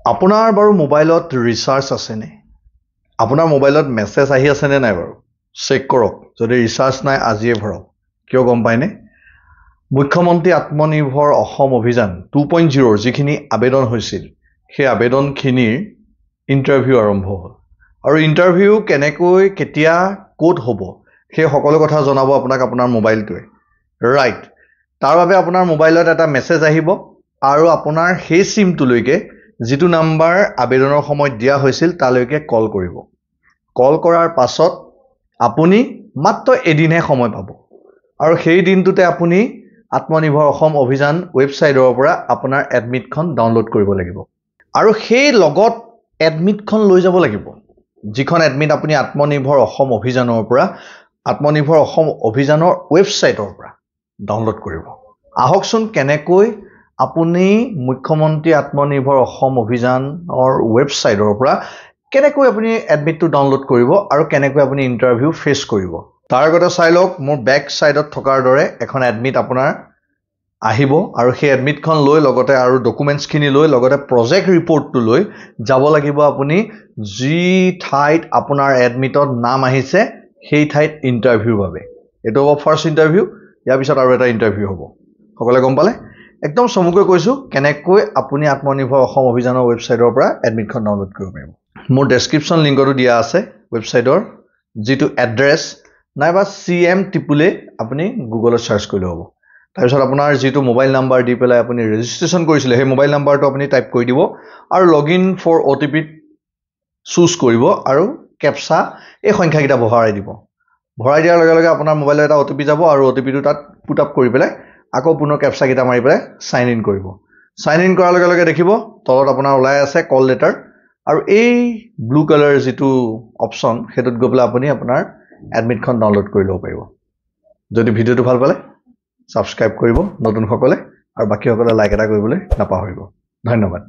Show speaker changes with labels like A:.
A: আপোনাৰ বাৰু মোবাইলত ৰিচাৰ্জ আছেনে? আপোনাৰ মোবাইলত মেছেজ আহি আছেনে নাই বাৰু? চেক কৰক। যদি ৰিচাৰ্জ নাই আজিয়ে ভৰাওক। কিয় গম পায়নে? মুখ্যমন্ত্ৰী আত্মনিৰ্ভৰ অসম অভিযান 2.0 যিখিনি আবেদন হৈছিল, সেই আবেদনখিনিৰ ইণ্টাৰভিউ আৰম্ভ হ'ল। আৰু ইণ্টাৰভিউ কেনেকৈ, কেতিয়া, ক'ত হ'ব, সেই সকলো কথা জনাব আপোনাক আপোনাৰ মোবাইলটোৱে। ৰাইট। তাৰ বাবে আপোনাৰ মোবাইলত এটা মেছেজ আহিব আৰু আপোনাৰ সেই চিমটোলৈকে যিটো নাম্বাৰ আবেদনৰ সময়ত দিয়া হৈছিল তালৈকে কল কৰিব। কল কৰাৰ পাছত আপুনি মাত্ৰ এদিনহে সময় পাব আৰু সেই দিনটোতে আপুনি আত্মনিৰ্ভৰ অসম অভিযান ৱেবছাইটৰ পৰা আপোনাৰ এডমিটখন ডাউনলোড কৰিব লাগিব। আৰু সেই লগত এডমিটখন লৈ যাব লাগিব, যিখন এডমিট আপুনি আত্মনিৰ্ভৰ অসম অভিযানৰ পৰা, আত্মনিৰ্ভৰ অসম অভিযানৰ ৱেবছাইটৰ পৰা ডাউনলোড কৰিব। আহকচোন কেনেকৈ আপুনি মুখ্যমন্ত্ৰী আত্মনিৰ্ভৰ অসম অভিযানৰ ৱেবছাইটৰ পৰা কেনেকৈ আপুনি এডমিটটো ডাউনলোড কৰিব আৰু কেনেকৈ আপুনি ইণ্টাৰভিউ ফেচ কৰিব। তাৰ আগতে চাই লওক, মোৰ বেক ছাইডত থকাৰ দৰে এখন এডমিট আপোনাৰ আহিব আৰু সেই এডমিটখন লৈ লগতে আৰু ডকুমেণ্টছখিনি লৈ লগতে প্ৰজেক্ট ৰিপৰ্টটো লৈ যাব লাগিব আপুনি যি ঠাইত আপোনাৰ এডমিটত নাম আহিছে সেই ঠাইত ইণ্টাৰভিউৰ বাবে। এইটো হ'ব ফাৰ্ষ্ট ইণ্টাৰভিউ। ইয়াৰ পিছত আৰু এটা ইণ্টাৰভিউ হ'ব। সকলোৱে গম পালে? একদম চমুকৈ কৈছোঁ কেনেকৈ আপুনি আত্মনিৰ্ভৰ অসম অভিযানৰ ৱেবছাইটৰ পৰা এডমিটখন ডাউনলোড কৰিব পাৰিব। মোৰ ডেছক্ৰিপশ্যন লিংকতো দিয়া আছে ৱেবছাইটৰ যিটো এড্ৰেছ, নাইবা CM টিপুলে আপুনি গুগলত চাৰ্চ কৰিলে হ'ব। তাৰপিছত আপোনাৰ যিটো মোবাইল নাম্বাৰ দি পেলাই আপুনি ৰেজিষ্ট্ৰেশ্যন কৰিছিলে সেই মোবাইল নাম্বাৰটো আপুনি টাইপ কৰি দিব আৰু লগইন ফৰ OTPত চুজ কৰিব আৰু কেপচা এই সংখ্যাকেইটা ভৰাই দিব। ভৰাই দিয়াৰ লগে লগে আপোনাৰ মোবাইলত এটা OTP যাব আৰু OTPটো তাত পুট আপ কৰি পেলাই আকৌ পুনৰ কেপচাকেইটা মাৰি পেলাই চাইন ইন কৰিব। চাইন ইন কৰাৰ লগে লগে দেখিব তলত আপোনাৰ ওলাই আছে কল লেটাৰ আৰু এই ব্লু কালাৰ যিটো অপশ্যন সেইটোত গৈ পেলাই আপুনি আপোনাৰ এডমিটখন ডাউনলোড কৰি ল'ব পাৰিব। যদি ভিডিঅ'টো ভাল পালে ছাবস্ক্ৰাইব কৰিব নতুনসকলে আৰু বাকীসকলে লাইক এটা কৰিবলৈ নাপাহৰিব। ধন্যবাদ।